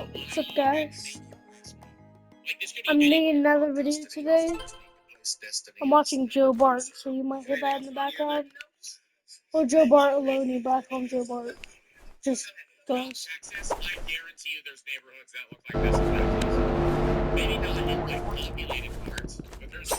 Yo, what's up guys? I'm making another video today. I'm watching Joe Bart, so you might hear that in the background. Or Joe Bart alone, but I call him Joe Bart. Just goes. Texas, I guarantee you there's neighborhoods that look like this in Texas. Maybe not in like populated parts, but there's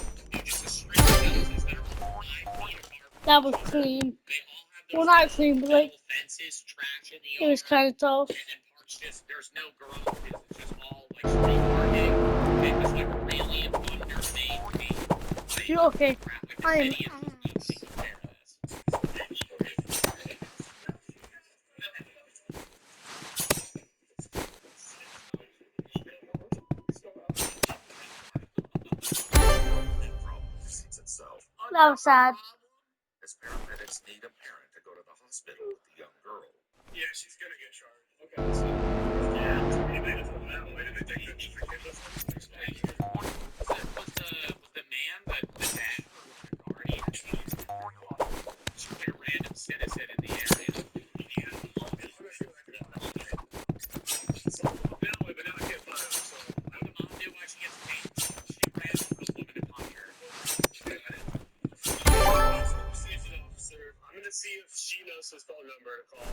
just a string of houses that are 5 feet apart. That was clean. They all have those Well, not clean, but like, fences, trash in the it yard. was kind of tough. And parts just, there's no garages, it's just all like street parking. And just like really underneath. Okay, I am. That was sad. As paramedics need a parent to go to the hospital with the young girl. Yeah, she's gonna get charged. Okay. So, yeah. Anybody doesn't know. Why did they think that she could was the man that the dad or the guardian? She put a random citizen in the area. See if she knows his phone number to call,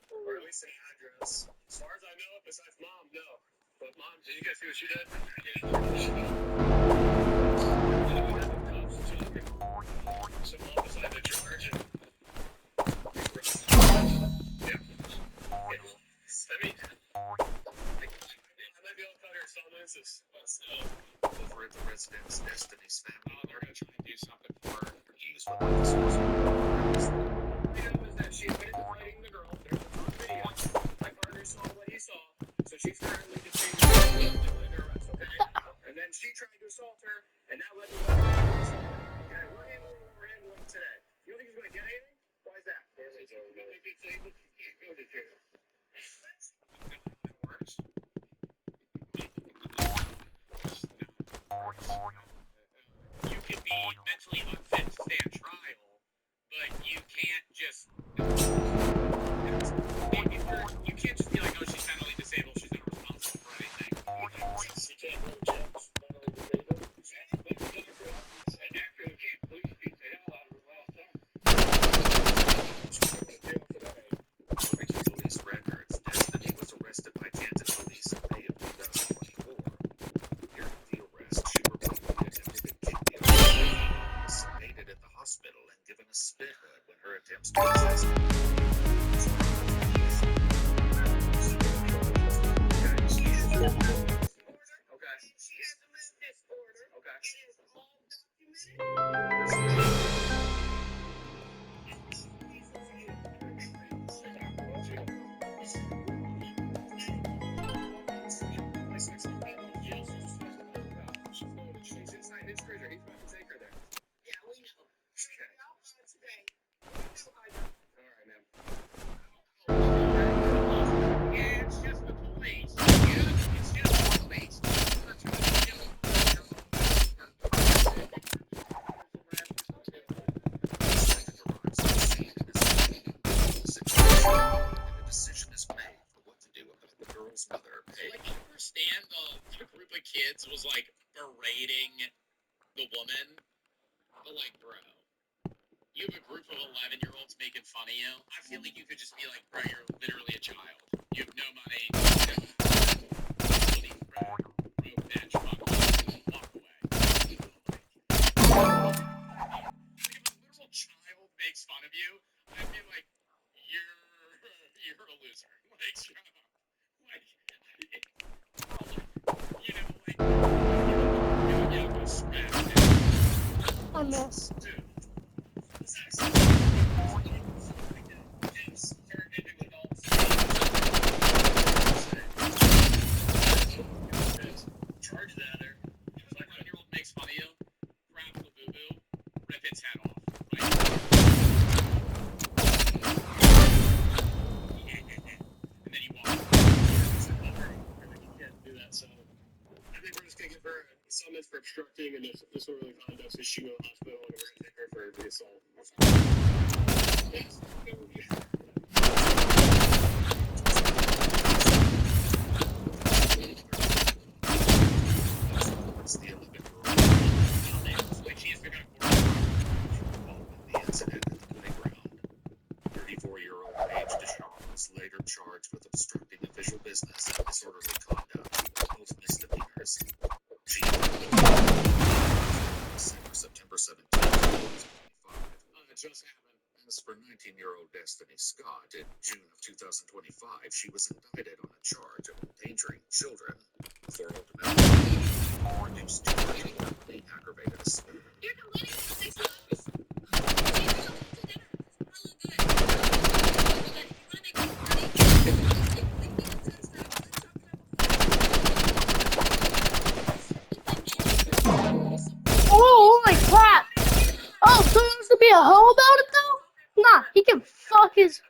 or at least an address. As far as I know, besides mom, no. But mom, did you guys see what she did? So mom decided to charge him. Yeah. I mean, I might be able to cut her summons over at the residence. Destiny's family. Oh, they're gonna try and do something for her. Use what the source she admitted to fighting the girl. There's a top video. My partner saw what he saw, so she's currently detained under arrest, okay? And then she tried to assault her, and that led to okay, we're handling today. You think he's going to get anything? Why is that? You can be mentally unfit to stand trial, but you can't just... You can't just be like, oh, she's mentally disabled, she's not responsible for anything. She can't go to jail, she's mentally disabled. And after you can't police beat the hell out of her last time. According to police records, Destiny was arrested by Canton police in May of 2024. During the arrest, she reportedly attempted to kick the police, sedated at the hospital, and given a spit hood when her attempts to resist. She has a mental disorder. Okay. It is all documented. She's inside his freezer. He's about to take her there. Yeah, we know. Today. All right, man. Yeah, it's just the police. It's just the police. Like, I understand the group of kids was like berating the woman, but like, bro, you have a group of 11-year-olds making fun of you. I feel like you could just be like, bro, you're literally a child. You have no money. Bitch, walk away. Like, if a literal child makes fun of you, I'd be like, you're a loser. Like, shut up. Like, you know, go smash it. I missed. Charge that there. If a 11-year-old makes fun of you, grab the boo-boo, rip its head off. Right? And then you walk. You can't do that, so I think we're just gonna give her a summons for obstructing and disorderly conduct, so she go to the hospital, and we're gonna take her for the assault. asset disorderly conduct, both misdemeanors. She September 17th, 2025. It just happened. As for 19-year-old Destiny Scott, in June of 2025, she was indicted on a charge of endangering children for ultimately reduced to aggravated assault. You're complaining for 6 months. Oh, holy crap! Oh, so there's to be a hoe about it though? Nah, he can fuck his.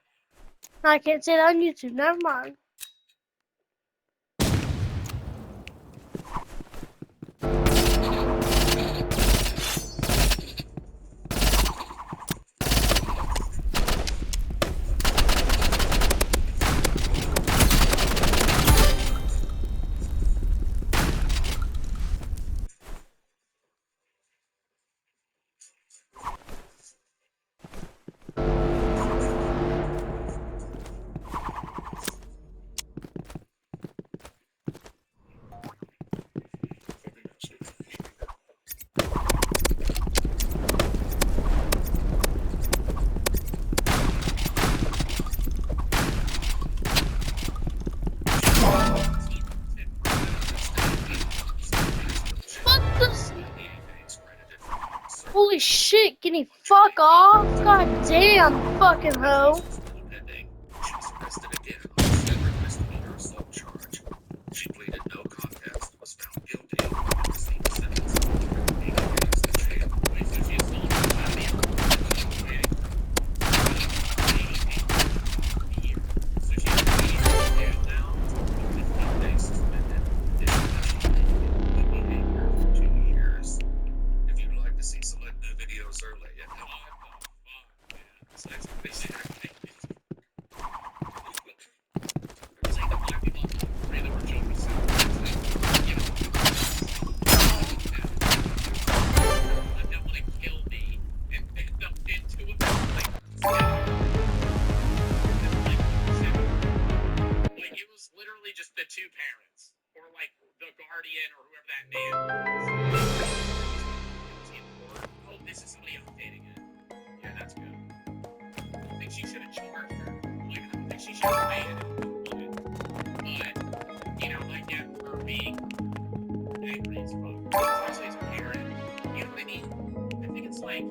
I can't say that on YouTube. Never mind. Fuck this. Holy shit, can he fuck off? God damn, fucking hoe. She was arrested again on a separate misdemeanor assault charge. She pleaded no contest, was found guilty, and received a sentence of 180 days in jail. Wait, so she assaulted somebody else? Okay. So she's 8 years in jail now, 15 days suspended, disciplinary behavior for 2 years. If you'd like to see select new videos early, what the fuck, man? It's like somebody said, literally just the two parents, or like the guardian, or whoever that man was. Oh, this is somebody else dating it. Yeah, that's good. I don't think she should have charged her. Like, I don't think she should have made it. But, you know, like, yeah, her being angry as fuck, especially as a parent, you know what I mean? I think it's like,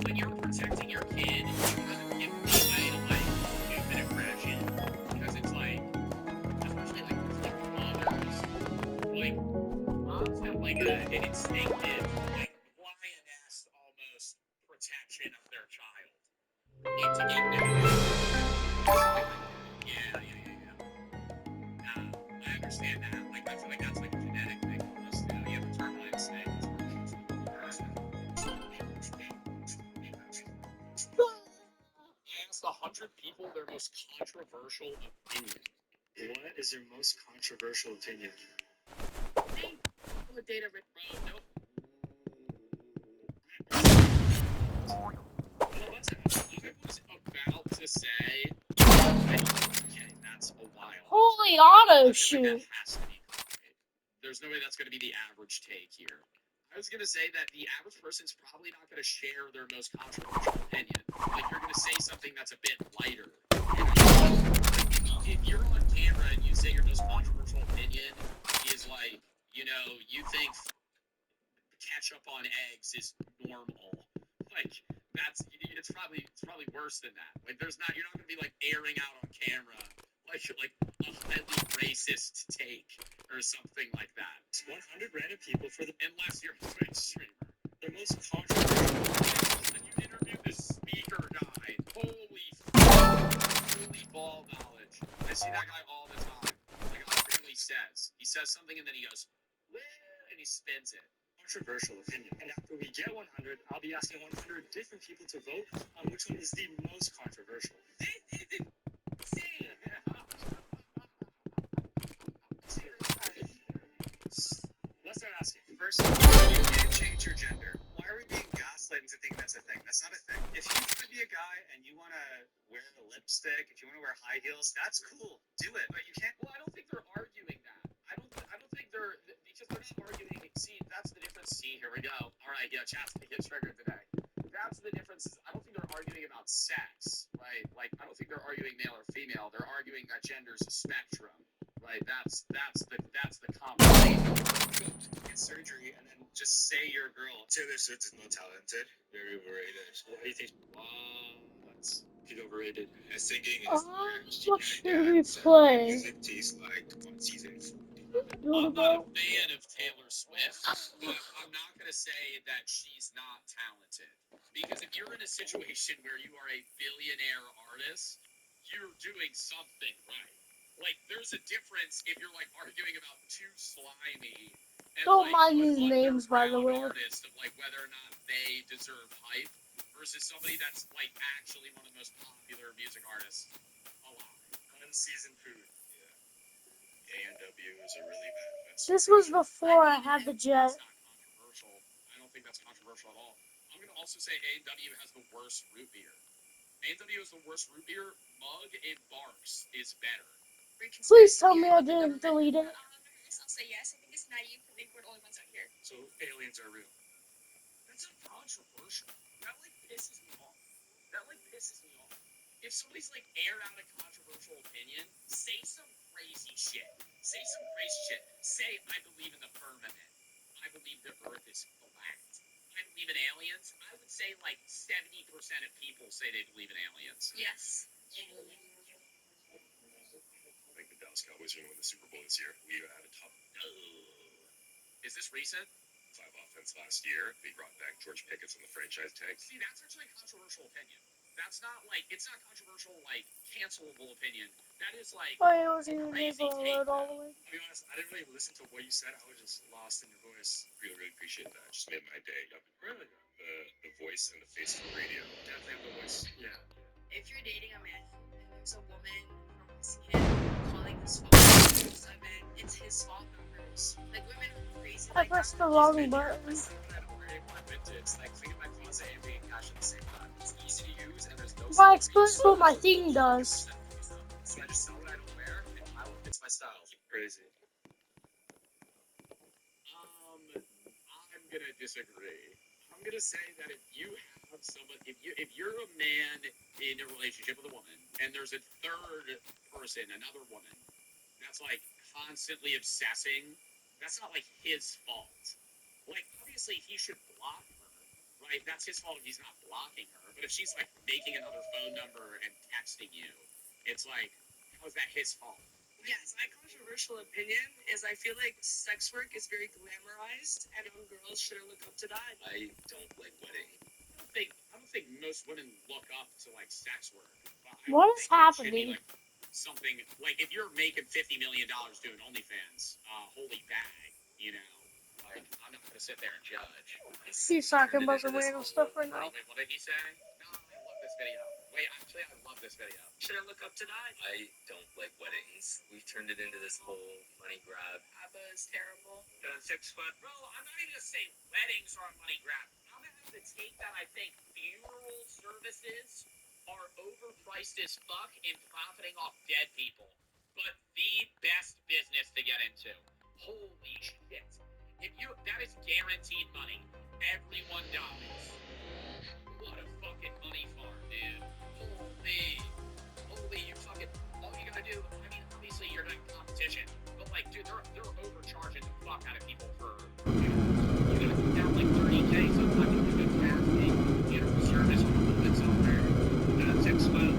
when you're protecting your kid, you kind of give leeway to, like, stupid aggression, because it's like, especially like mothers, like moms have like an instinctive, like lioness almost protection of their child. It's I understand that. Like I feel like that's like a genetic thing almost. You know, you have a maternal instinct. I asked 100 people their most controversial opinion. What is your most controversial opinion? Data Rick Bro, nope. Well, what's it? I was about to say, okay, that's a while. Holy auto I feel like shoot. that has to be right. There's no way that's going to be the average take here. I was going to say that the average person's probably not going to share their most controversial opinion. Like, you're going to say something that's a bit lighter. You know? If you're on camera and you say your most controversial opinion is like, you know, you think ketchup on eggs is normal. Like, it's probably worse than that. Like, you're not going to be like airing out on camera like a highly racist take or something like that. 100 random people for the Unless you're a Twitch streamer. the most controversial. When you interview this speaker guy, holy ball knowledge. I see that guy all the time. Like, I forget what he says. He says something and then he goes, and he spins it. Controversial opinion. And after we get 100, I'll be asking 100 different people to vote on which one is the most controversial. Let's start asking. First, you can't change your gender. Why are we being gaslit into thinking that's a thing? That's not a thing. If you want to be a guy and you want to wear a lipstick, if you want to wear high heels, that's cool. Do it. But you can't. Well, I don't think there are like, yeah, chat's gonna get triggered today. That's the difference. I don't think they're arguing about sex, right? Like, I don't think they're arguing male or female. They're arguing that gender's a spectrum, right? That's the conversation. Get surgery and then just say you're a girl. Taylor Swift is not talented. Very overrated. What do you think? She's overrated. And singing is What should we play? music tastes like on season 4. I'm not a fan of Taylor Swift, but I'm not going to say that she's not talented. Because if you're in a situation where you are a billionaire artist, you're doing something right. Like, there's a difference if you're, like, arguing about Too Slimy and, Don't like, mind an these names, by the underground way. artist of, like, whether or not they deserve hype versus somebody that's, like, actually one of the most popular music artists alive. Unseasoned food. A&W is a really bad offense. This was before I had the jet. That's not controversial. I don't think that's controversial at all. I'm going to also say A&W has the worst root beer. A&W is the worst root beer. Mug and Barks is better. Please tell me I didn't delete it. I'll say yes. I think it's naive to think we're the only ones out here. So aliens are real. That's not controversial. That, like, pisses me off. If somebody's, like, aired out a controversial opinion, say some crazy shit. Say, I believe in the firmament. I believe the earth is flat. I believe in aliens. I would say, like, 70% of people say they believe in aliens. Yes. I think the Dallas Cowboys are going to win the Super Bowl this year. We had a top Is this recent? 5 offense last year. We brought back George Pickens on the franchise tag. See, that's actually a controversial opinion. That's not, like, it's not controversial, like, cancelable opinion. That is, like, Oh, it was even able to load all the way. To be honest, I didn't really listen to what you said. I was just lost in your voice. Really appreciate that. Just made my day. Really? The voice and the face for radio. Definitely have the voice. Yeah. If you're dating a man and there's a woman harassing him, calling his phone, it's his fault, not hers. Like, women are crazy. I pressed the wrong button. It's like think of my closet and being cash at the same time. It's easy to use and there's no. If I explain what my thing does. So I just sell what I don't wear and I will fits my style. Crazy. I'm gonna disagree. I'm gonna say that if you have someone, if you're a man in a relationship with a woman, and there's a third person, another woman, that's like constantly obsessing, that's not like his fault. Like, obviously he should block her, right? That's his fault if he's not blocking her. But if she's like making another phone number and texting you, it's like, how is that his fault? Yes, my controversial opinion is I feel like sex work is very glamorized and young girls shouldn't look up to that. I don't like wedding. I don't think most women look up to like sex work. But I What think is it should be, happening? like, something like if you're making $50 million doing OnlyFans, holy bag, you know. Like, I'm not gonna sit there and judge. He's talking about some random stuff right now. Wait, what did he say? No, I love this video. Wait, actually, I love this video. Shouldn't look up to that. I don't like weddings. We've turned it into this whole money grab. ABBA is terrible. 6 foot. Bro, I'm not even gonna say weddings are a money grab. I'm gonna have to take that. I think funeral services are overpriced as fuck and profiting off dead people. But the best business to get into. Holy shit. That is guaranteed money. Everyone dies. What a fucking money farm, dude. Holy, you fucking, all you gotta do, I mean, obviously you're not in competition, but like, dude, they're overcharging the fuck out of people for, you gotta put down like 30K sometimes to do casting, funeral service, and somewhere. 6 foot.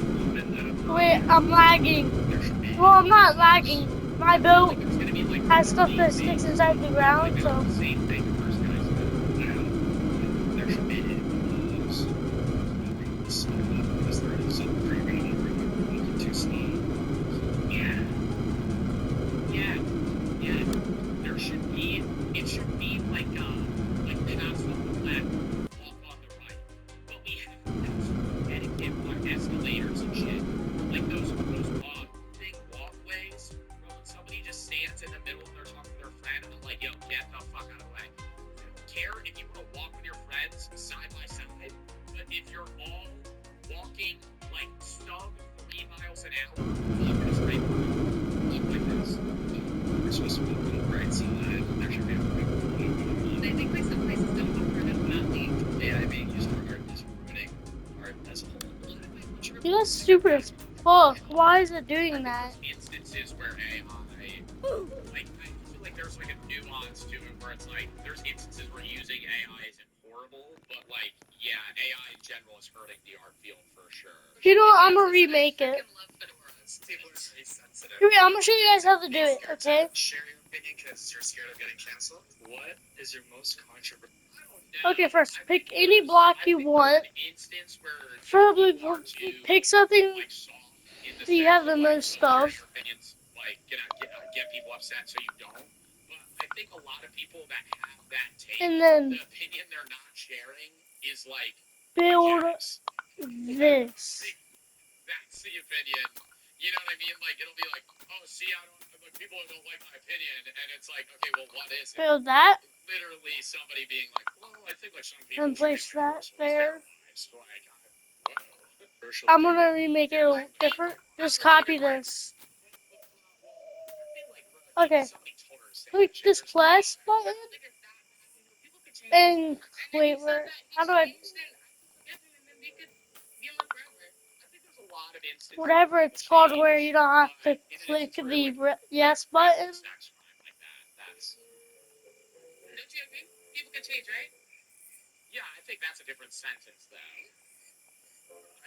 Wait, I'm lagging. There should be. Well, I'm not lagging. My boat Like, it's gonna be like has stuff that sticks inside the ground, so. the same thing the first guy said. There should be slow up because there is some pre-running over too slow. Yeah. There should be, it should be like pass on the left, walk on the right. But we have etiquette on escalators and shit. Like those big walkways where when somebody just stands in the middle and they're talking to their friend and they're like, yo, get the fuck out of the way. I don't care if you want to walk with your friends side by side, but if you're all walking like stub 3 miles an hour, walk this right walk like this. We're supposed to walk on the right side. There should be a big I think like some places don't offer enough Dude, that's stupid as fuck. Why is it doing that? Instances where AI, like, I feel like there's like a nuance to it where it's like there's instances where using AI isn't horrible, but like, yeah, AI in general is hurting the art field for sure. You know what? I'm gonna remake it. freaking love fedoras. People are very sensitive. Here, I'm gonna show you guys how to do it, okay? Share your opinion because you're scared of getting canceled. What is your most controversial? I don't know. Okay, first, I pick think any there's- block I you think want. there's an instance where Preferably people are too, pick something like, soft in the so you sense have of, the like, most share stuff. your opinions, like, get people upset so you don't. But I think a lot of people that have that take, And then the opinion they're not sharing is like, build yes, this. that's the opinion. You know what I mean? Like, it'll be like, oh, see, I don't, like, people don't like my opinion, and it's like, okay, well, what is it? Build that. Literally somebody being like, well, I think like some people And should place be that successful with their there. lives. Like, whoa. I'm gonna remake it a little different. Just copy this. Okay. Click this plus button and wait, where? How do I? Whatever it's called, where you don't have to click the yes button. Don't you agree? People can change, right? Yeah, I think that's a different sentence, though.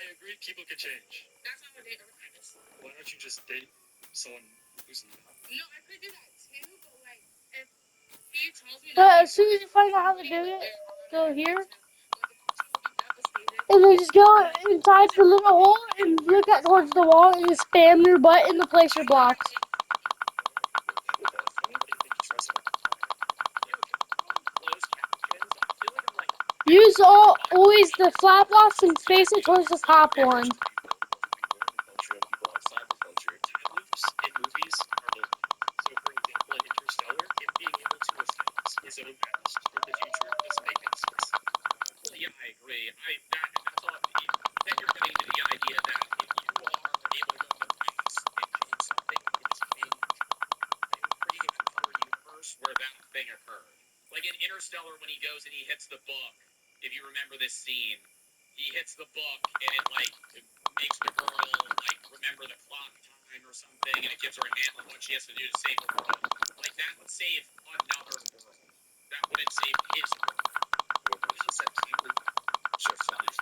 I agree. People could change. That's not what they organize. Why don't you just date someone who's not? No, I could do that too, but like if he tells me But as soon as you find out how to do it, go here. like the culture will be devastated. And then just go inside the little hole and look at towards the wall and just spam your butt in the place your blocks. Use always the flat blocks and face it towards the top one. In movies are the so for example in Interstellar, him being able to affect his own past in the future doesn't make any sense. Well, yeah, I agree. That's all. Then you're getting to the idea that if you are able to go in the past and change something, it is creating another universe where that thing occurred. Like in Interstellar, when he goes and he hits the book, if you remember this scene, he hits the book and it like makes the girl like remember the clock time or something, and it gives her an hint on what she has to do to save the world. Like that would save another world. That wouldn't save his world. He said he would shift sides.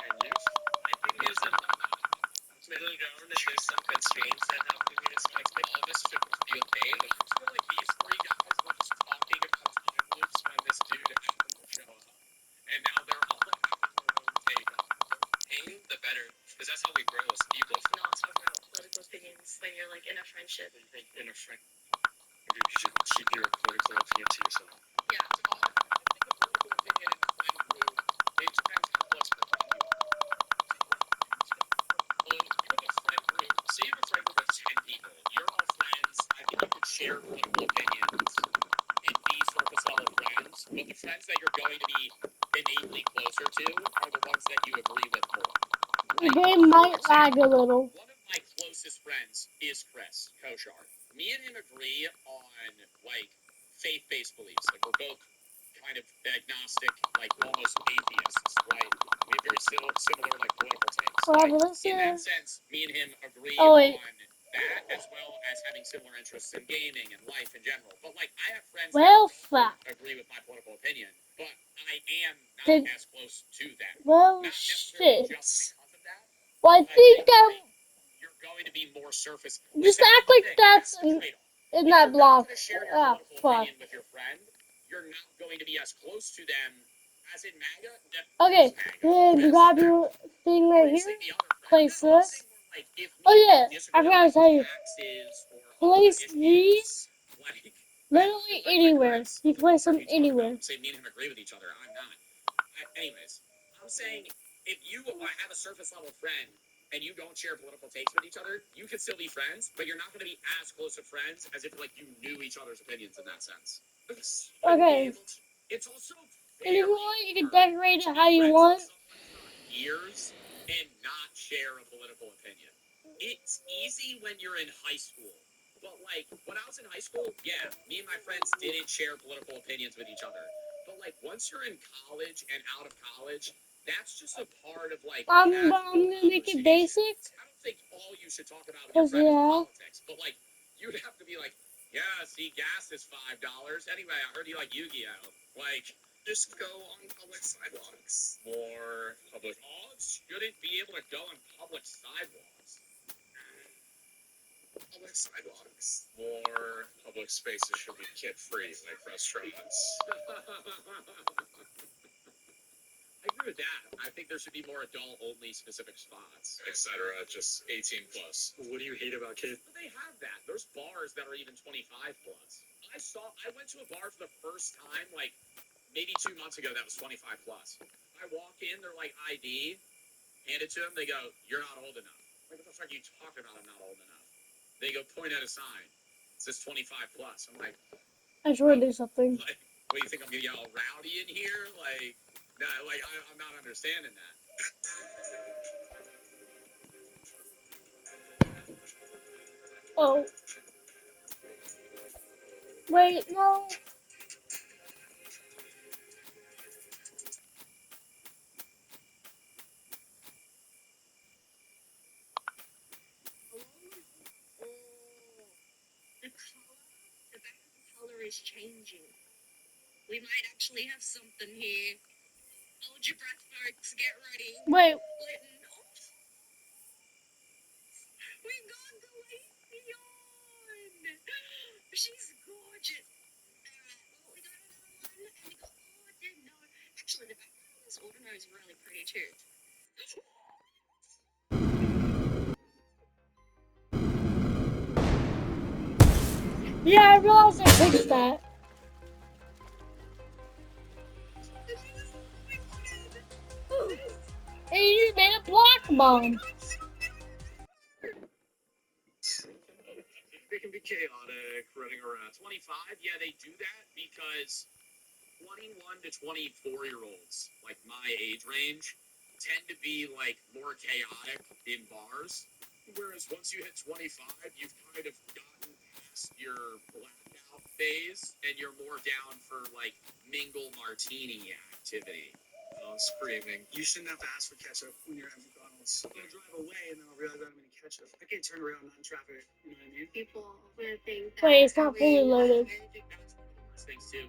And you? I think there's a middle ground and there's some constraints that have to be respected. All of this should be okay. But I feel like these three guys were just talking about time loops when this dude happened to show up. And now they're all having their own take on it. Pain, the better, because that's how we grow as people. Not talk about political opinions when you're like in a friendship. In a friend, you should keep your political opinion to yourself. Yeah. I think the political opinion in a friend group, it depends on what's for friend you are. Well, if you have a friend group, say you have a friend group of 10 people, you're all friends, I think you can share political opinions and be surface level friends, but the friends that you're going to be innately closer to are the ones that you agree with more. The game might lag a little. One of my closest friends is Chris Koshar. Me and him agree on like faith-based beliefs. Like we're both kind of agnostic, like almost atheists. Like we have very similar like political takes. Well, Like, listen. in that sense, me and him agree Oh, wait. on that as well as having similar interests in gaming and life in general. But like I have friends Well, that fuck. don't agree with my political opinion, but I am not Did- as close to them. Well, Not necessarily shit. just because of that. Well, I think that You're going to be more surface. just that's act the like thing, that's the trade-off. in If that you're block. not gonna share your Ah, political fuck. opinion with your friend, you're not going to be as close to them as in MAGA. Okay, then This, grab your thing right Place here. the other friend. Place No, I'm this. saying more like if Oh, me and yeah, you disagree I on, forgot to like, tell you. taxes or Place other these issues, like, literally like anywhere. Chris, You can place them you talk about, anywhere. say me and him agree with each other. I'm not. Anyways, I'm saying if you have a surface level friend and you don't share political takes with each other, you can still be friends, but you're not going to be as close of friends as if like you knew each other's opinions in that sense. Okay. It's also And if you very want, you can hard decorate to it how be you friends want. with someone for years and not share a political opinion. It's easy when you're in high school. But like when I was in high school, yeah, me and my friends didn't share political opinions with each other. But like once you're in college and out of college, That's just a part of like. I'm casual gonna make it conversation. basic. I don't think all you should talk about with your 'Cause, friend is yeah. politics, but like you'd have to be like, yeah, see, gas is $5. Anyway, I heard you like Yu-Gi-Oh. Like, Just go on public sidewalks. more public dogs shouldn't be able to go on public sidewalks. Public sidewalks. More Public spaces should be kid-free, like restaurants, I agree with that. I think there should be more adult-only specific spots. etc. Just 18 plus. What do you hate about kids? But they have that. There's bars that are even 25 plus. I went to a bar for the first time like maybe 2 months ago that was 25 plus. I walk in, they're like ID, hand it to them, they go, "You're not old enough." Like, what the fuck are you talking about? I'm not old enough. They go, point at a sign. It says 25 plus. I'm like, I just want to do something. what do you think I'm gonna get all rowdy in here? Like, nah, like I'm not understanding that. Oh. Wait, no. The back of the color is changing. We might actually have something here. Hold your breath, folks. Get ready. Wait. Litten off. We got Galatian. She's gorgeous. Well, we got another one, and we got Ordino. Actually, the background of this Ordino is really pretty too. Yeah, I realized I fixed that. Hey, you made a block bomb. They can be chaotic, running around. 25, yeah, they do that because 21 to 24-year-olds, like my age range, tend to be like more chaotic in bars. Whereas once you hit 25, you've kind of gotten past your blackout phase and you're more down for like mingle martini activity. Screaming. You shouldn't have to ask for ketchup when you're at McDonald's. I'm gonna drive away and then I'll realize I don't have any ketchup. I can't turn around not in traffic. You know what I mean? People would think that. Wait, it's not fully loaded. That's one of the worst things too.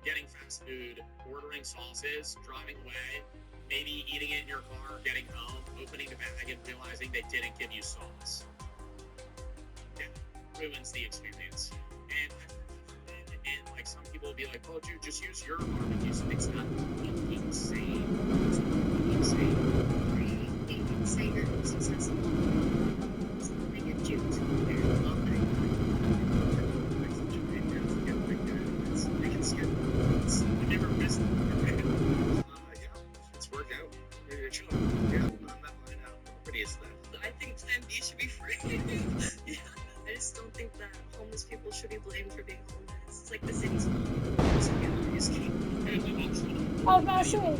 Getting fast food, ordering sauces, driving away, maybe eating it in your car, getting home, opening the bag and realizing they didn't give you sauce. Yeah, ruins the experience. And like some people will be like, "Oh, dude, just use your barbecue sauce." It's not insane. It's insane. They can say you're successful. So they get you to their love that. They can skip. I never missed it. Yeah, it's worked out. You're chill. Yeah, I'm not lying out. Pretty is that. I think 10B should be free. Yeah. I just don't think that homeless people should be blamed for being homeless. It's like the city's fault. I was about to say.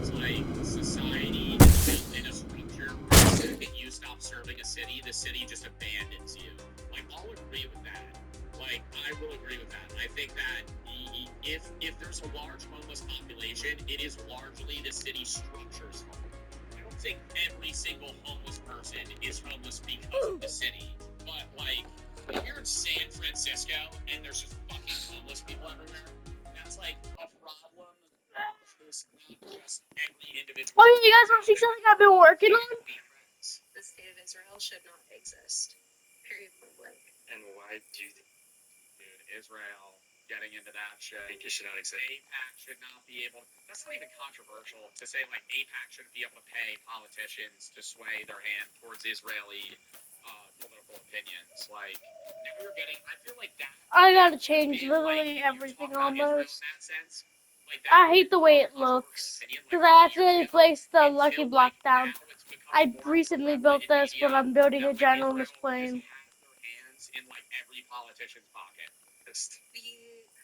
It's like society is built in a structure where the second you stop serving a city, the city just abandons you. Like, I'll agree with that. Like, I will agree with that. I think that if there's a large homeless population, it is largely the city structure's fault. I don't think every single homeless person is homeless because of the city. But, like, if you're in San Francisco and there's just fucking homeless people everywhere, that's like a problem. There's not just every individual. Oh, yeah, you guys want to see something I've been working on? The state of Israel should not exist. Period. Point blank. And why do you think Israel getting into that shit? it should not exist? AIPAC should not be able. That's not even controversial to say. Like, AIPAC shouldn't be able to pay politicians to sway their hand towards Israeli political opinions. Like, now you're getting. I feel like that. I gotta change being, literally like, everything talk about Israel almost. in that sense, like, I that hate the way it controversial looks. opinion, like, Because 20 I years accidentally ago, placed the until, lucky block like, down. now it's becoming I more recently prevalent built in this when media I'm building that, a like, ginormous Israel plane. just has their hands in like every politician's pocket. The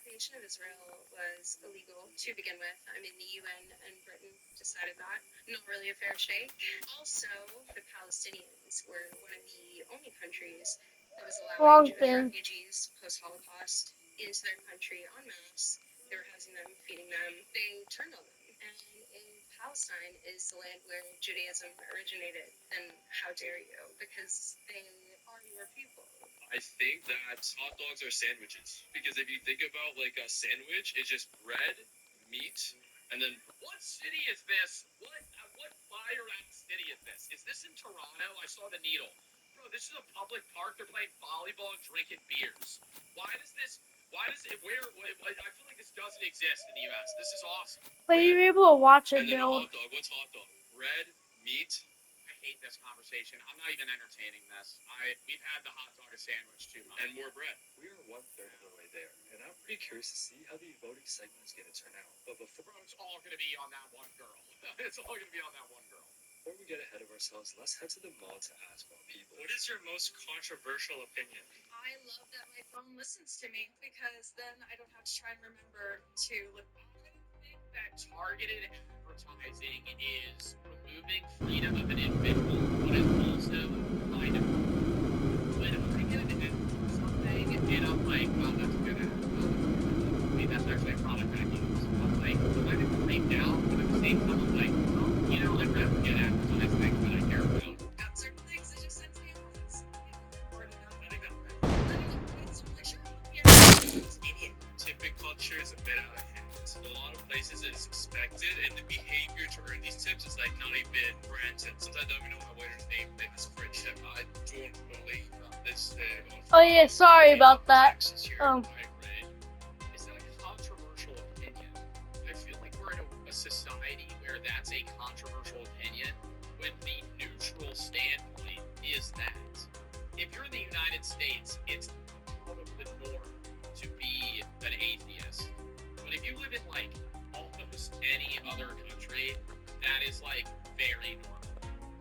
creation of Israel was illegal to begin with. I mean, the UN and Britain decided that. Not really a fair shake. Also, the Palestinians were one of the only countries that was Wrong allowing Jewish thing. refugees post-Holocaust into their country en masse. They were housing them, feeding them. They turned on them. And if Palestine is the land where Judaism originated, then how dare you? Because they are your people. I think that hot dogs are sandwiches. Because if you think about like a sandwich, it's just bread, meat, and then What city is this? What fire ass city is this? Is this in Toronto? I saw the needle. Bro, this is a public park. They're playing volleyball and drinking beers. Why does it, I feel like this doesn't exist in the U.S. This is awesome. But you're able to watch it, and then a Bill. hot dog. What's hot dog? Bread, meat. I hate this conversation. I'm not even entertaining this. We've had the hot dog sandwich too much. And more bread. We are 1/3 of the way there, and I'm pretty curious to see how the voting segment is going to turn out. But Bro, it's all gonna be on that one girl. It's all gonna be on that one girl. before we get ahead of ourselves, let's head to the mall to ask more people. What is your most controversial opinion? I love that my phone listens to me because then I don't have to try and remember to look. I think that targeted advertising is removing freedom of an individual, but it's also kind of when I get an ad for something and I'm like, oh, that's a good ad. I mean, that's actually a product I use. I'm like, I'm kind of freaked out, but at the same time, I'm like, well, you know, I'd rather get advertised things that I care about. Got certain things that just send me ads. Or no. I think that's right. It's really true. Yeah. Idiot. Tipping culture is a bit out of hand. A lot of places it's expected, and the behavior to earn these tips is like not even granted. Sometimes I don't even know my waiter's name. It's for a tip. I don't believe this. Oh yeah, sorry about that. Is that a controversial opinion? I feel like we're in a society where that's a controversial opinion when the neutral standpoint is that if you're in the United States, it's out of the norm to be an atheist. But if you live in like almost any other country, that is like very normal.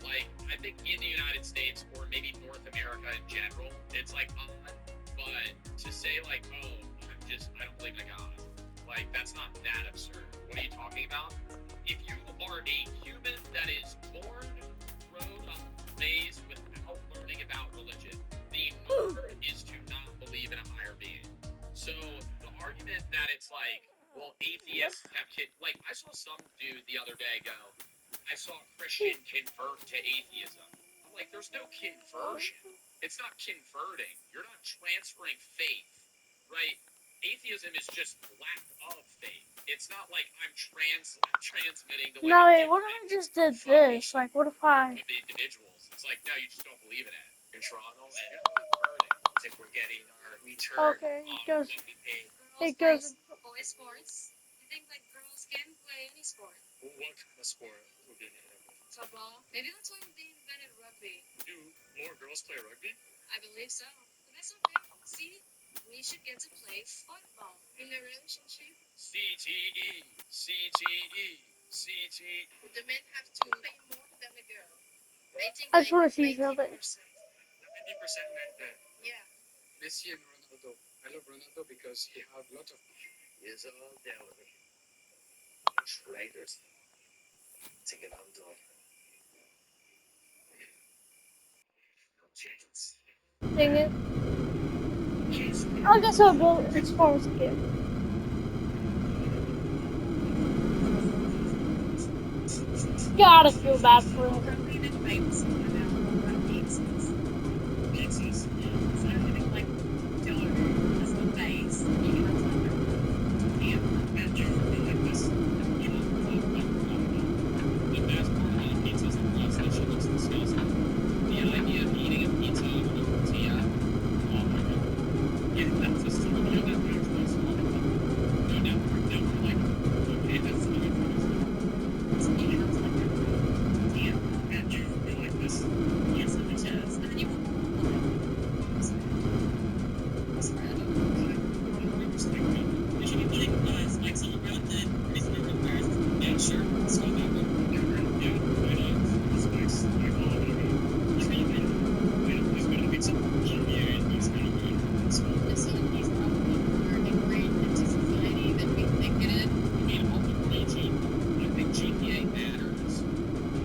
Like I think in the United States or maybe North America in general, it's like odd. But to say like, oh, I don't believe in God, like that's not that absurd. What are you talking about? If you are a human that is born, grown up, raised without learning about religion, the norm is to not believe in a higher being. So the argument that it's like, well, atheists have like I saw some dude the other day go, I saw a Christian convert to atheism. I'm like, there's no conversion. It's not converting. You're not transferring faith, right? Atheism is just lack of faith. It's not like I'm transmitting the way No, wait, that what if I just did this? Like, what if I... of individuals. It's like, no, you just don't believe in it. In Toronto, and you're converting. I think we're getting our return Okay, on it goes... what we paid. It goes... Boy sports. You think like girls can play any sport? What kind of sport would be in it? Football. Maybe that's why they invented rugby. Do more girls play rugby? I believe so. But that's okay. See, we should get to play football in a relationship. CTE, CTE, CTE. The men have to play more than the girl. They think I just want to see 90%. something. 90% men then. Yeah. Messi and Ronaldo. I love Ronaldo because he have a lot of... Is all down. Traitors. Take it out the door. No chance. Dang it. I guess I'll go as far as I can. Gotta feel bad for him. Rugby and famous one about what pizzas. Pizzas. So I'm having like dough as the base. You can have like And you really like this. The best part about a pizza is the crust. That shit looks disgusting. The idea of eating a pizza with a tortilla, oh my god. Yeah, that's a story. You know that actually is small. No, never like, okay, that's the other thing. you can have like tortilla. And you really like this. Yes, it does. And then you will spread. You should be putting spikes on the ground and greasing over the cars. Yeah, sure. Let's go that way. Yeah, why not? Spikes. Like all of it. He's gonna win. Wait, who's gonna beat some GBA? Who's gonna win? Let's go. This one is probably more ingrained into society than we think it is. I mean, ultimately, I think GPA matters.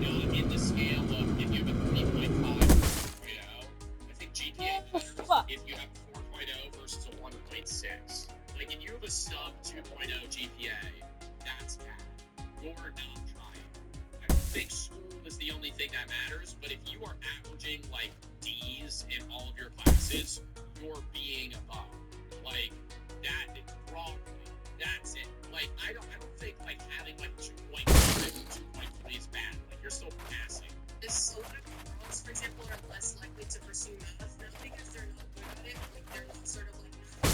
You know, in the scale of if you have a 3.5 I think GPA matters if you have a 4.0 versus a 1.6. Like, if you have a sub 2.0 GPA, that's bad. you're not trying. I think school is the only thing that matters, but if you are averaging like D's in all of your classes, you're being a bum. Like that is wrong. That's it. Like I don't think like having like 2.5 and 2.3 is bad. Like you're still passing. So what if girls, for example, are less likely to pursue math, not because they're not good at it, like they're not sort of like not.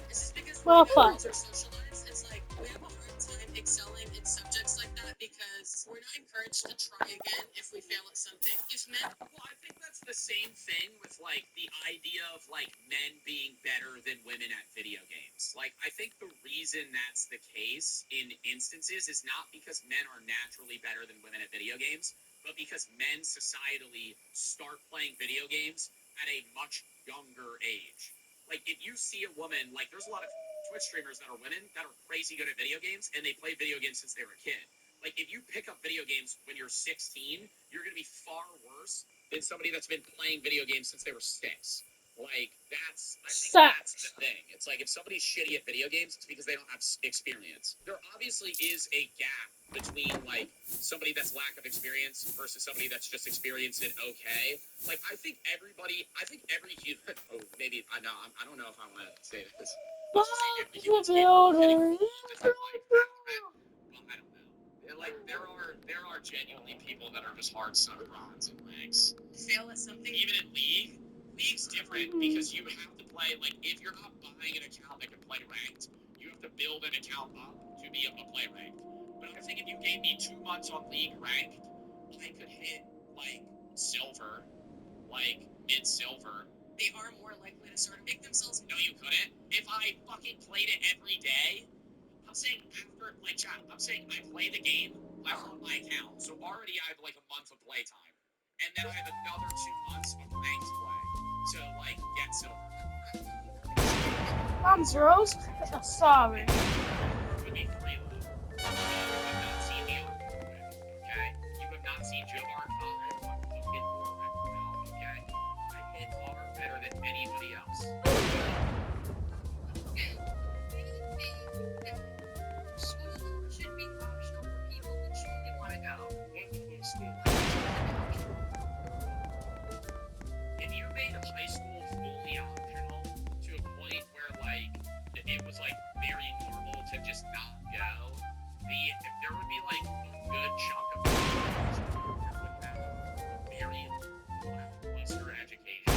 It's just because the Well, way that fuck. girls are socialized, it's like we have a hard time excelling in subjects like that because we're not encouraged to try again if we fail at something. If men, Well, I think that's the same thing with like the idea of like men being better than women at video games. Like I think the reason that's the case in instances is not because men are naturally better than women at video games, but because men societally start playing video games at a much younger age. Like if you see a woman, like there's a lot of Twitch streamers that are women that are crazy good at video games and they play video games since they were a kid. Like if you pick up video games when you're 16, you're going to be far worse than somebody that's been playing video games since they were 6. Like I think that's the thing. It's like if somebody's shitty at video games, it's because they don't have experience. There obviously is a gap between like somebody that's lack of experience versus somebody that's just experienced and okay. Like I think every human. Oh, maybe I know. I don't know if I want to say this. Fuck the building. Well, I don't know. Like there are genuinely people that are just hard stuck bronze in ranks. fail at something, Even in League's different because you have to play like if you're not buying an account that can play ranked, you have to build an account up to be able to play ranked. But I think if you gave me 2 months on League ranked, I could hit like silver, like mid-silver. they are more likely to sort of make themselves. No, you couldn't. If I fucking played it every day, I'm saying after, like, chat, I'm saying I play the game, I on my account, so already I have, like, a month of playtime. And then I have another 2 months of ranked play to, like, get silver. I'm gross. Sorry. It would be free low. You have not seen the arc, okay? You have not seen Joe Art fucking hit Warwick now, okay? I hit R better than anybody else. School should be optional for people who truly want to go. If you made high school fully optional to a point where like it was like very normal to just not go, there would be like a good chunk of people that would have very lackluster education.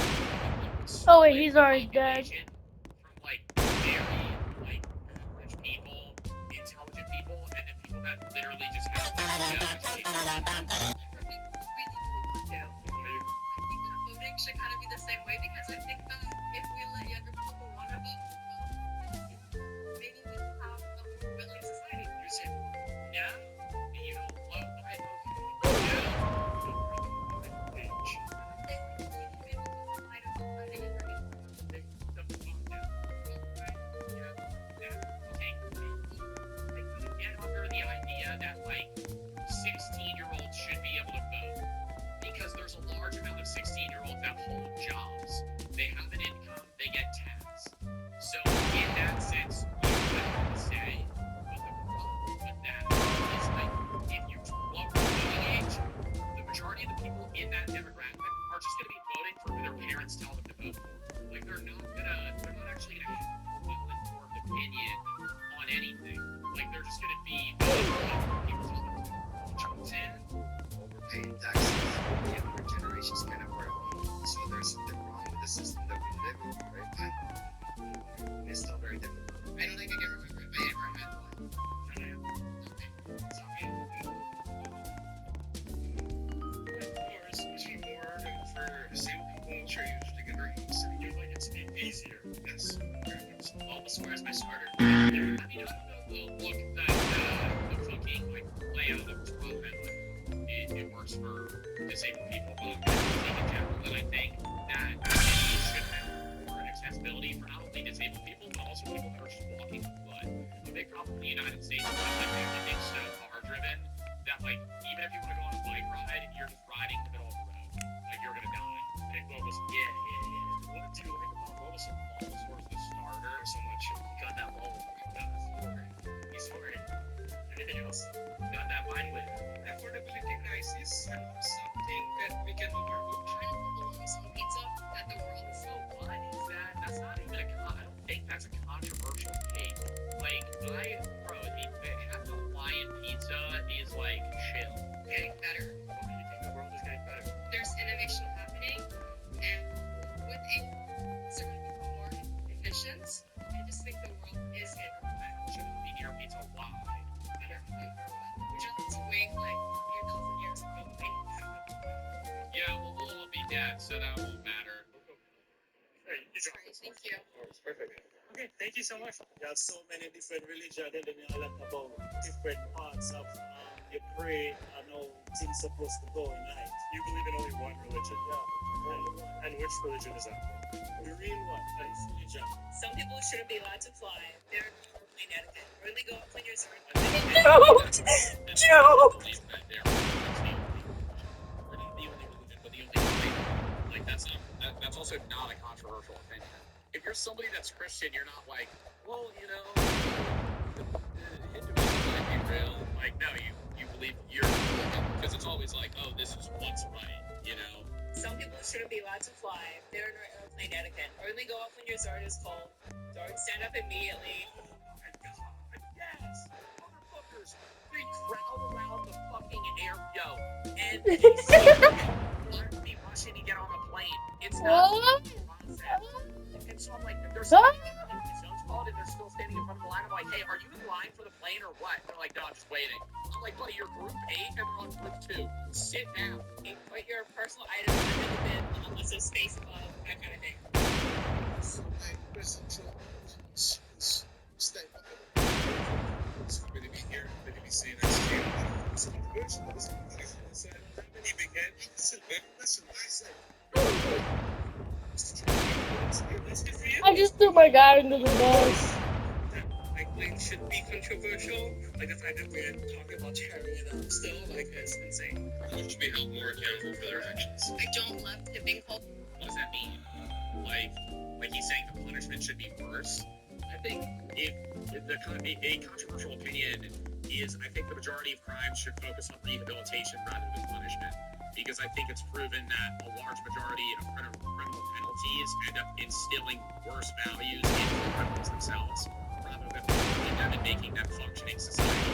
Oh wait, he's already dead. From like very like average people, intelligent people, and then people that literally just have no education. Voting should kind of be the same way because I think that if we let younger people who want to vote, maybe we will have a more friendly society. You say, yeah, you don't love my okay. That like 16-year-olds should be able to vote because there's a large amount of 16-year-olds that hold jobs. They have an income, they get taxed. So in that sense, you would have to say, but the problem with that is like if you lower the voting age, the majority of the people in that demographic are just going to be voting for who their parents tell them to vote for. Like they're not actually going to have a well-informed opinion on anything. Like they're just gonna be overpaying taxes. The younger generations kind of work. So there's something wrong with the system that we live in, right? And it's still very difficult. I don't think I can remember if I ever had one. It's okay. Of course, pushing more for disabled people, I'm sure you usually get very used to it. Like it's easier. Yes. Well, the square is my starter. I mean, I don't know the look that the fucking like layout of Toronto like, it works for disabled people, but I think in general that I think that cities should have more accessibility for not only disabled people but also people that are just walking on foot. A big problem in the United States is like everything's so car driven that like even if you want to go on a bike ride, you're just riding in the middle of the road. Like you're gonna die. Like what was what do you like about Bulbasaur? Bulbasaur's the starter so much. He got that level. He's for it. Anything else? Got that bacon over Pineapple belongs on pizza at the world. So what is that? That's not even I don't think that's a controversial take. Like, bro, half the Hawaiian pizza is like chill. Getting better. Why do you think the world is getting better? There's innovation happening, and with it, it's going to become more efficient. I just think the world is getting better. Should be near pizza wide. Would you like to wait like 1,000 years ago? Yeah, well, we'll all be dead, so that won't matter. Hey, you drop Sorry, thank you. it. Perfect. Okay, thank you so much. There are so many different religions that they know a lot about different parts of you pray and how things supposed to go in life. You believe in only one religion. Yeah. And which religion is that? The real one, that's religion. Some people shouldn't be allowed to fly. They're airplane etiquette. Really go up when you're certain. Joe! We're not the only religion, but the only religion. Like, that's also not a controversial opinion. If you're somebody that's Christian, you're not like, well, you know, Hinduism might be real. Like, no, you believe because it's always like, oh, this is what's right, you know? Some people shouldn't be allowed to fly. They're in airplane etiquette. Only go up when your Zord is cold. Don't stand up immediately. Oh my god, yes! Motherfuckers, they crowd around the fucking air, and they be rushing to get on a plane. It's not What? process. And so I'm like, there's Huh? zones called and they're still standing in front of the line. I'm like, hey, are you in line for the plane or what? They're like, no, I'm just waiting. I'm like, buddy, you're group 8 and they're on group 2. Sit down. You put your personal items under the bin unless there's space above, that kind of thing. Stay. Somebody to be here, somebody to be seen. That's controversial. Many big head. Listen, I say. I just threw my guy into the bus. Like, things should be controversial. Like, the fact that we're talking about charity and still, like, it's insane. People should be held more accountable for their actions. I don't love tipping culture. What does that mean? Like he's saying the punishment should be worse? I think a controversial opinion is I think the majority of crimes should focus on rehabilitation rather than punishment. Because I think it's proven that a large majority of criminal penalties end up instilling worse values in the criminals themselves, rather than promoting them and making them functioning society.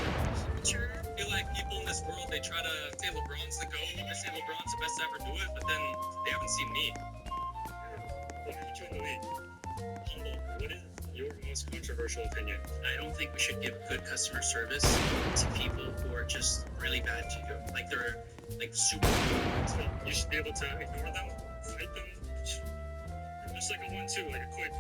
Sure. I feel like people in this world, they try to say LeBron's the GOAT, they say LeBron's the best to ever do it, but then they haven't seen me. Look at you in the league. Humble, what is your most controversial opinion? I don't think we should give good customer service to people who are just really bad to you. Like, they're like super rude. You should be able to ignore them, fight them, just like a 1-2, like a quick.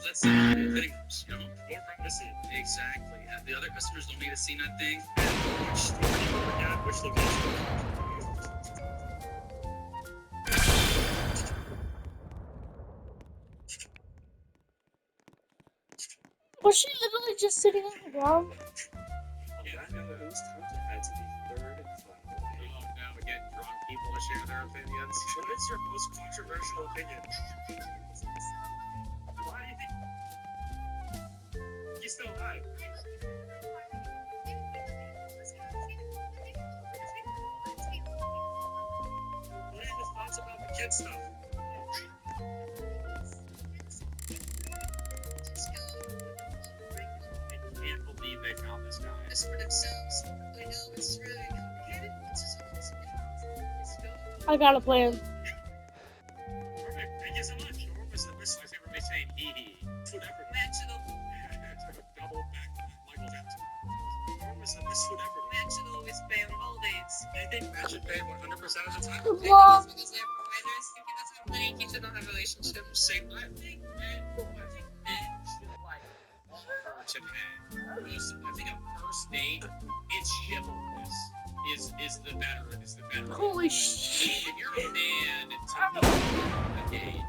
Let's say fitting rooms, you know? More privacy. Exactly. The other customers don't need to see nothing. Which location? Was she literally just sitting on the ground? Yeah, I know whose content had to be third and final. Oh no, we get drunk people to share their opinions. What is your most controversial opinion? Why do you think he's still alive? What are your thoughts about the kid stuff? I can't believe they found this guy. This for themselves. I know it's really complicated. It's just I got a plan. Perfect. Thank you so much. This is my favorite way saying hee hee. Whatever. Vaginal, Double back to Michael Jackson. Whatever. vaginal is pay on holidays. I think that should pay 100% of the time. Well, because they're providers. If he doesn't have money, he should not have a relationship. Say, I think men should like offer to men. I think a first date, it's chivalrous. Is the better. holy shit. If you're a man to be on a date,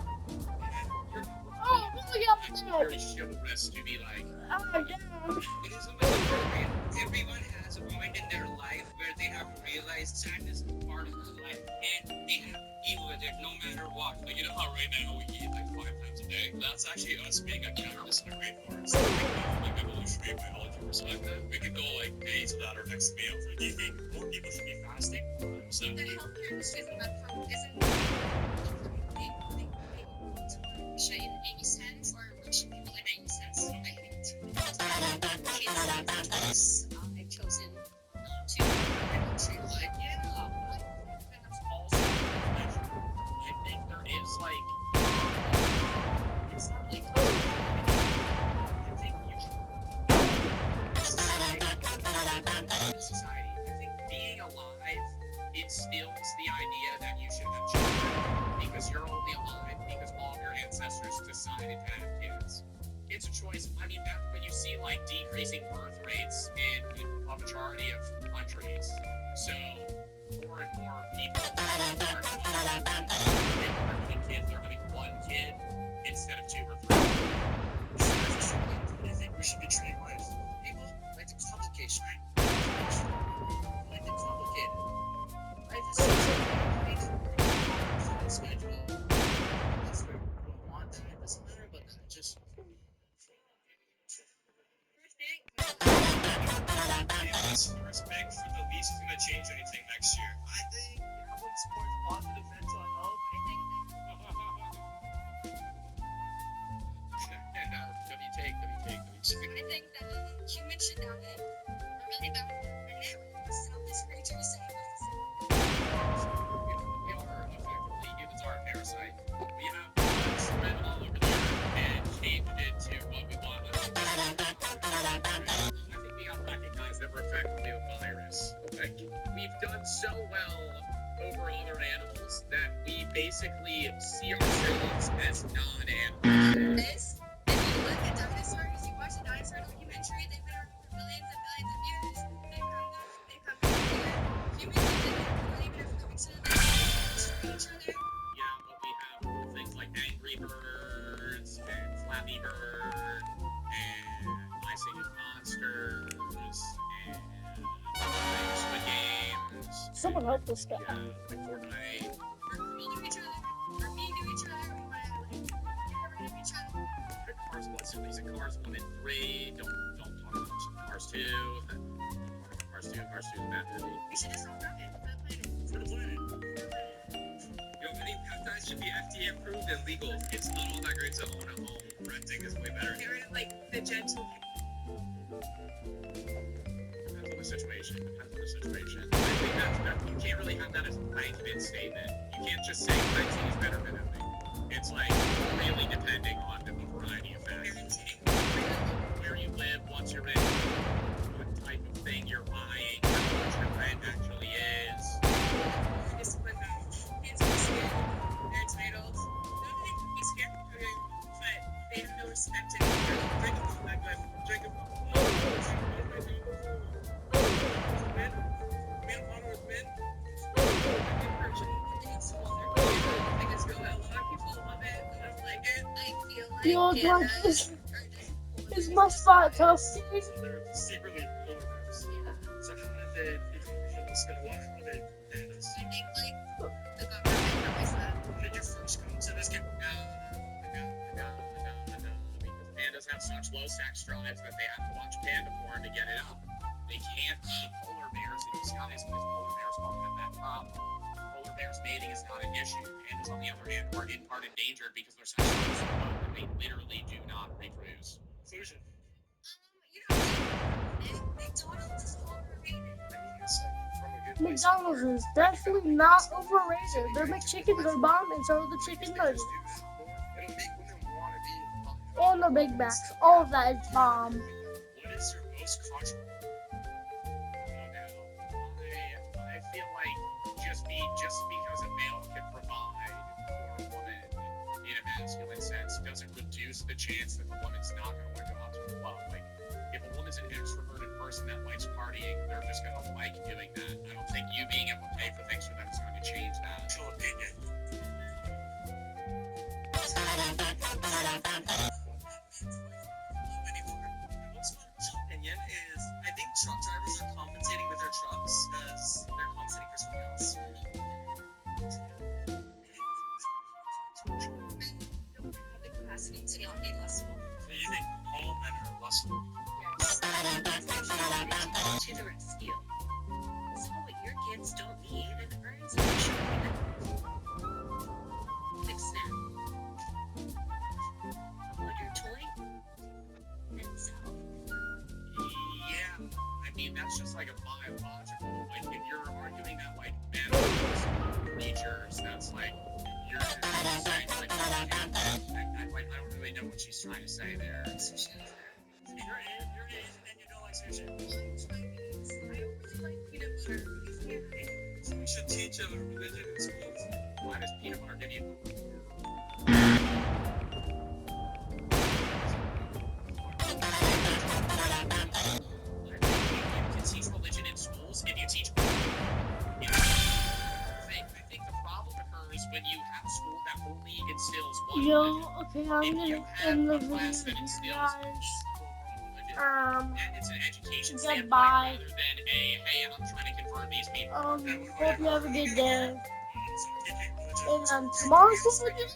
you're Oh, look at it's very chivalrous to be like, Oh, damn. It is appropriate. Everyone has a point in their life where they have realized sadness is part of their life, and they have to deal with it no matter what. Like, you know how right now we eat like 5 times a day? That's actually us being a catalyst in a rainforest. Like evolutionary biology perspective, we could go like days without our next meal. So do you think more people should be fasting? So The healthcare industry isn't should in any sense, or should people in any sense? I think I've chosen not to. like, yeah. That's also I think there is like, it's not like, I think you society. I think being alive instills the idea that you should have children because you're only alive because all of your ancestors decided to have kids. It's a choice. I mean, that's when you see like decreasing birth rates in a majority of countries. So more and more people are having kids. They're having one kid instead of 2 or 3. I think we should be treating life. People like to complicate life. Like to complicate it. Life is so complicated. Schedule. That's where we don't want that. It doesn't matter about that. Just respect for the least is going to change anything next year. I think having sports positive mental health. What do you take? I think that humans should have it. Really bad. Selfish creatures saying We are effectively humans are a parasite. We have spread all over the earth and changed it to what we want. I think we gotta recognize that we're effectively a virus. Like, we've done so well over other animals that we basically see ourselves as non-animals. this. If you look at dinosaurs, you watch a dinosaur documentary, they've been around for millions and millions of years. They've come here. Humans have been here for even if each other. Yeah, but we have things like Angry Birds and Flappy Bird and My Singing Monsters and Squid Games. Someone help this guy. Yeah, like Fortnite. We're mean to each other. We're mean to each other. We want to get rid of each other. Cars 1 series and Cars 1 and 3. Don't talk about Cars 2. Cars 2 is a bad movie. We should just stop talking for the planet. For the planet. you know, many peptides should be FDA approved and legal. It's not all that great to own a home. Renting is way better. Get rid of like the gentle. Depends on the situation. I think that you can't really have that as a blanket statement. You can't just say renting is better than owning. It's like really depending on a variety of factors. Where you live, what's your rent, what type of thing you're buying, how much your rent actually is. Discipline them. Kids are scared. They're entitled. Nobody can be scared of it, but they have no respect anymore. Drink a phone, like drink a phone. Men honor with men. It's smaller. I guess a lot of people love it. A lot like it. I feel like The old Canada one are just is my spot, Toasty. They're secretly owners. So how did people spend a lot of it? I think like the government knows that. Did you first come to this game? No. Because pandas have such low sex drives that they have to watch panda porn to get it up. They can't eat polar bears in the skies because polar bears don't have that problem. Polar bears mating is not an issue. Pandas, on the other hand, are endangered because their sex drive is so low that they literally do not reproduce. Conclusion. You know, McDonald's is overrated. I mean, it's like from a good place. McDonald's is definitely not overrated. Their McChickens are bomb, and so are the chicken nuggets. It'll make women want to be. And the Big Macs. All of that is bomb. What is your most controversial? I feel like just because a male can provide for a woman in a masculine sense doesn't reduce the chance that the woman's not going to want to go out to a club. Like, if a woman's an extroverted person that likes partying, they're just going to like doing that. I don't think you being able to pay for things for them is going to change that. Actual opinion. to not be lustful. So you think all men are lustful? Yes. To the rescue. So what your kids don't need and earns a quick snap. Upload your toy and sell. Yeah, I mean that's just like a biological. Like if you're arguing that like animals are creatures, that's like you're just saying like I don't really know what she's trying to say there. Sushi. You're Asian and you don't like sushi. I'm Chinese. I only like peanut butter. So we should teach a religion in schools. Why does peanut butter give you? You can teach religion in schools if you teach. I think the problem occurs when you have a school that only instills one Yo, religion. okay, If I'm you gonna have end the a class video, that instills guys. religion, Um, and it's an education standpoint goodbye. rather than a hey, I'm trying to convert these people. Hope you have a good day. So teaching religion in And schools. tomorrow's the video.